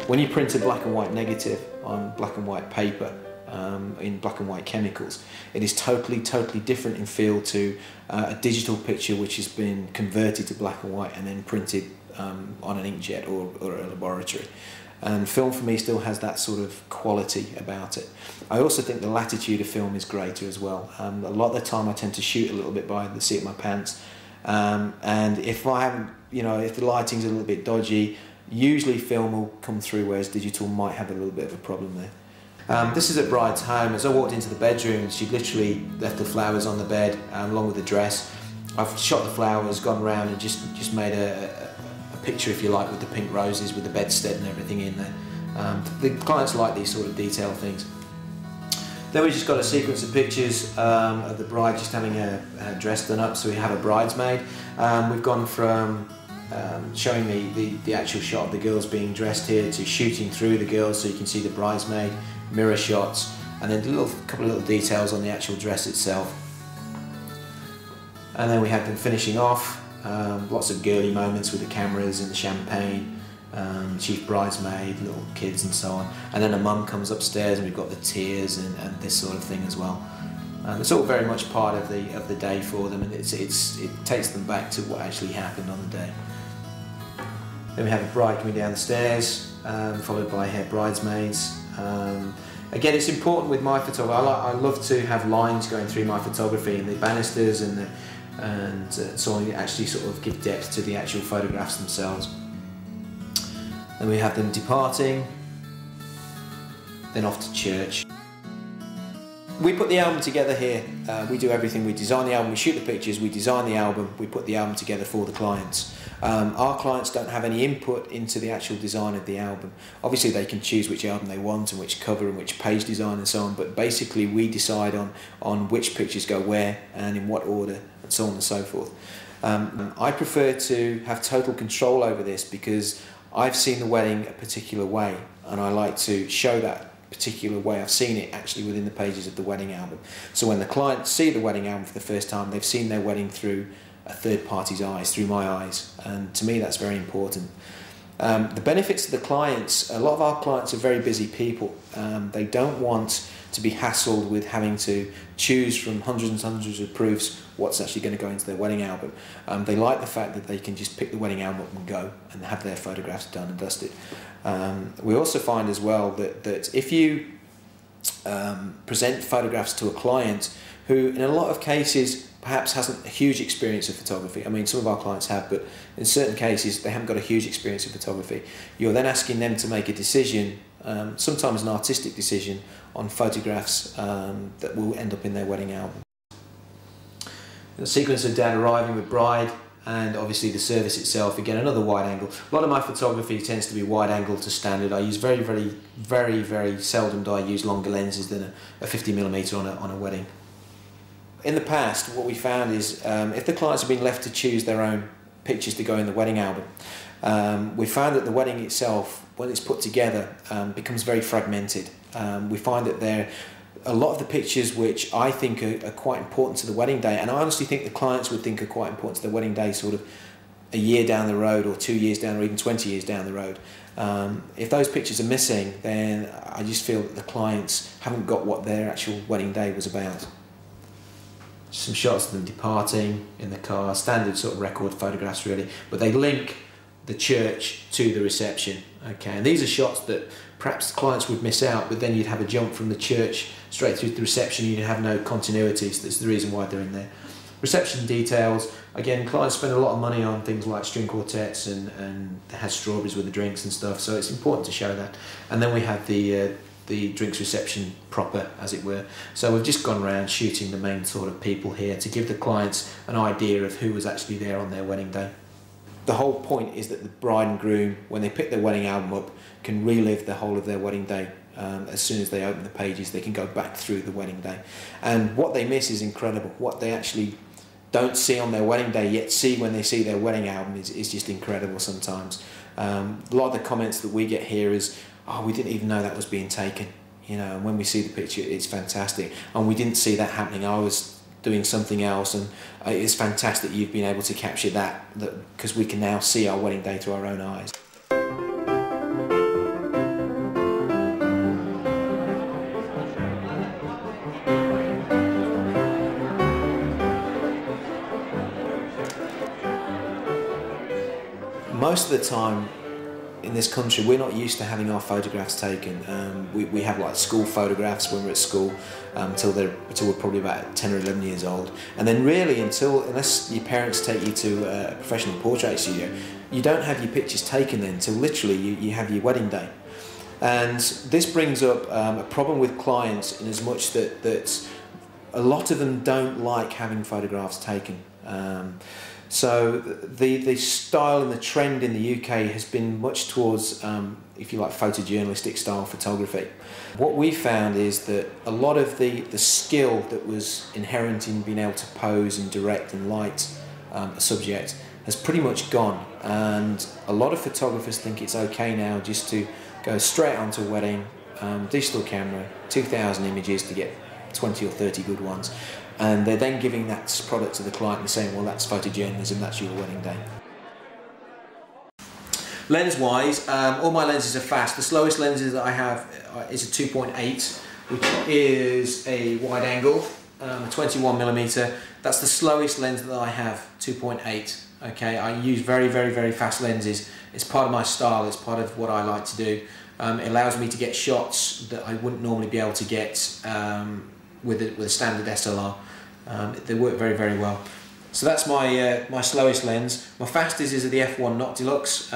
When you print a black and white negative on black and white paper, in black and white chemicals, it is totally different in feel to a digital picture which has been converted to black and white and then printed on an inkjet or a laboratory. And film for me still has that sort of quality about it. I also think the latitude of film is greater as well. A lot of the time I tend to shoot a little bit by the seat of my pants, and if I haven't, if the lighting's a little bit dodgy, usually film will come through, whereas digital might have a little bit of a problem there. This is at Bride's home. As I walked into the bedroom, she'd literally left the flowers on the bed along with the dress. I've shot the flowers, gone around and just made a picture, if you like, with the pink roses, with the bedstead and everything in there. The clients like these sort of detailed things. Then we just got a sequence of pictures of the bride just having her dress done up, so we have a bridesmaid. We've gone from showing the actual shot of the girls being dressed here to shooting through the girls so you can see the bridesmaid, mirror shots, and then a couple of little details on the actual dress itself. And then we had them finishing off, lots of girly moments with the cameras and the champagne, chief bridesmaid, little kids and so on. And then a mum comes upstairs and we've got the tears and this sort of thing as well. It's all very much part of the day for them, and it takes them back to what actually happened on the day. Then we have a bride coming down the stairs, followed by her bridesmaids. Again, it's important with my photography. I love to have lines going through my photography, and the banisters and so on actually sort of give depth to the actual photographs themselves. Then we have them departing, then off to church. We put the album together here. We do everything. We design the album, we shoot the pictures, we design the album, we put the album together for the clients. Our clients don't have any input into the actual design of the album. Obviously they can choose which album they want and which cover and which page design and so on, but basically we decide on which pictures go where and in what order and so on and so forth. I prefer to have total control over this because I've seen the wedding a particular way and I like to show that particular way. I've seen it actually within the pages of the wedding album. So when the clients see the wedding album for the first time, they've seen their wedding through a third party's eyes, through my eyes, and to me that's very important. The benefits to the clients, a lot of our clients are very busy people. They don't want to be hassled with having to choose from hundreds and hundreds of proofs what's actually going to go into their wedding album. They like the fact that they can just pick the wedding album up and go and have their photographs done and dusted. We also find as well that if you present photographs to a client who in a lot of cases perhaps hasn't a huge experience of photography. I mean, some of our clients have, but in certain cases they haven't got a huge experience of photography. You're then asking them to make a decision, sometimes an artistic decision, on photographs that will end up in their wedding album. The sequence of dad arriving with bride, and obviously the service itself, again another wide angle. A lot of my photography tends to be wide angle to standard. I use very seldom do I use longer lenses than a 50mm on a wedding. In the past, what we found is if the clients have been left to choose their own pictures to go in the wedding album, we found that the wedding itself, when it's put together, becomes very fragmented. We find that a lot of the pictures which I think are quite important to the wedding day, and I honestly think the clients would think are quite important to their wedding day sort of a year down the road or 2 years down or even 20 years down the road. If those pictures are missing, then I just feel that the clients haven't got what their actual wedding day was about. Some shots of them departing in the car, standard sort of record photographs really, but they link the church to the reception. Okay, and these are shots that perhaps clients would miss out, but then you'd have a jump from the church straight through to the reception, you'd have no continuity, so that's the reason why they're in there. Reception details, again, clients spend a lot of money on things like string quartets and they had strawberries with the drinks and stuff, so it's important to show that. And then we have the drinks reception proper, as it were. So we've just gone around shooting the main sort of people here to give the clients an idea of who was actually there on their wedding day. The whole point is that the bride and groom, when they pick their wedding album up, can relive the whole of their wedding day. As soon as they open the pages, they can go back through the wedding day. And what they miss is incredible. What they actually don't see on their wedding day, yet see when they see their wedding album is just incredible sometimes. A lot of the comments that we get here is, oh, we didn't even know that was being taken. You know, and when we see the picture, it's fantastic. And we didn't see that happening. I was doing something else, and it's fantastic you've been able to capture that because we can now see our wedding day through our own eyes. most of the time in this country, we're not used to having our photographs taken. We have like school photographs when we're at school until we're probably about 10 or 11 years old, and then really unless your parents take you to a professional portrait studio, you don't have your pictures taken then until literally you have your wedding day. And this brings up a problem with clients in as much that a lot of them don't like having photographs taken. So the style and the trend in the UK has been much towards, if you like, photojournalistic style photography. What we found is that a lot of the skill that was inherent in being able to pose and direct and light a subject has pretty much gone, and a lot of photographers think it's okay now just to go straight onto a wedding, digital camera, 2,000 images to get 20 or 30 good ones. And they're then giving that product to the client and saying, well, that's photojournalism, that's your wedding day. Lens-wise, all my lenses are fast. The slowest lenses that I have is a 2.8, which is a wide angle, 21mm. That's the slowest lens that I have, 2.8. Okay, I use very, very, very fast lenses. It's part of my style, it's part of what I like to do. It allows me to get shots that I wouldn't normally be able to get with a standard SLR. They work very, very well. So that's my slowest lens. My fastest is the f1 Not Deluxe,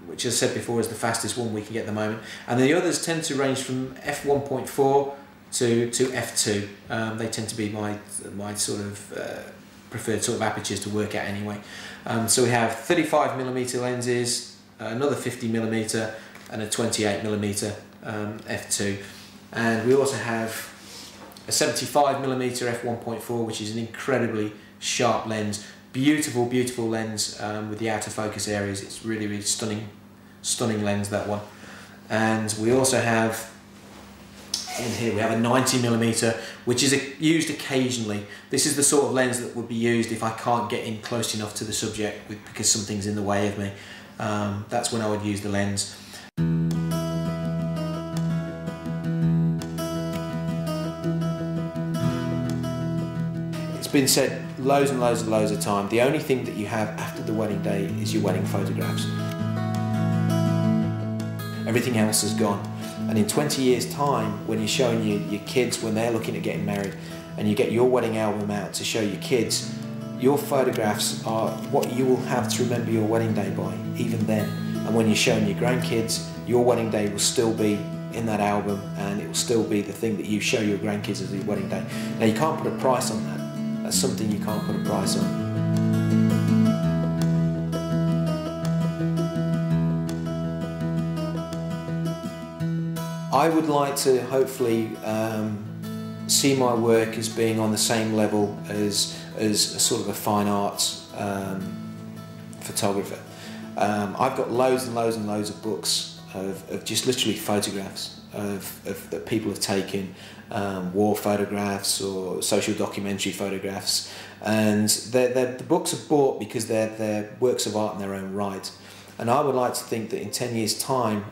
which, as I said before, is the fastest one we can get at the moment. And the others tend to range from f1.4 to f2. They tend to be my sort of preferred sort of apertures to work at anyway. So we have 35mm lenses, another 50mm, and a 28mm f2. And we also have a 75mm f1.4, which is an incredibly sharp lens, beautiful, beautiful lens with the outer focus areas. It's really, really stunning lens, that one. And we also have in here we have a 90mm, which is used occasionally. This is the sort of lens that would be used if I can't get in close enough to the subject because something's in the way of me. That's when I would use the lens. Been said loads and loads and loads of time, the only thing that you have after the wedding day is your wedding photographs. Everything else is gone. And in 20 years time, when you're showing your kids when they're looking at getting married, and you get your wedding album out to show your kids, your photographs are what you will have to remember your wedding day by, even then. And when you're showing your grandkids, your wedding day will still be in that album, and it will still be the thing that you show your grandkids as your wedding day. Now, you can't put a price on that. That's something you can't put a price on. I would like to hopefully see my work as being on the same level as a sort of a fine arts photographer. I've got loads and loads and loads of books of just literally photographs that people have taken, war photographs or social documentary photographs, and the books are bought because they're works of art in their own right. And I would like to think that in 10 years' time,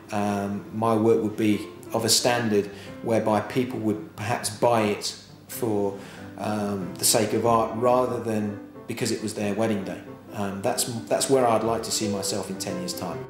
my work would be of a standard whereby people would perhaps buy it for the sake of art rather than because it was their wedding day. That's where I'd like to see myself in 10 years' time.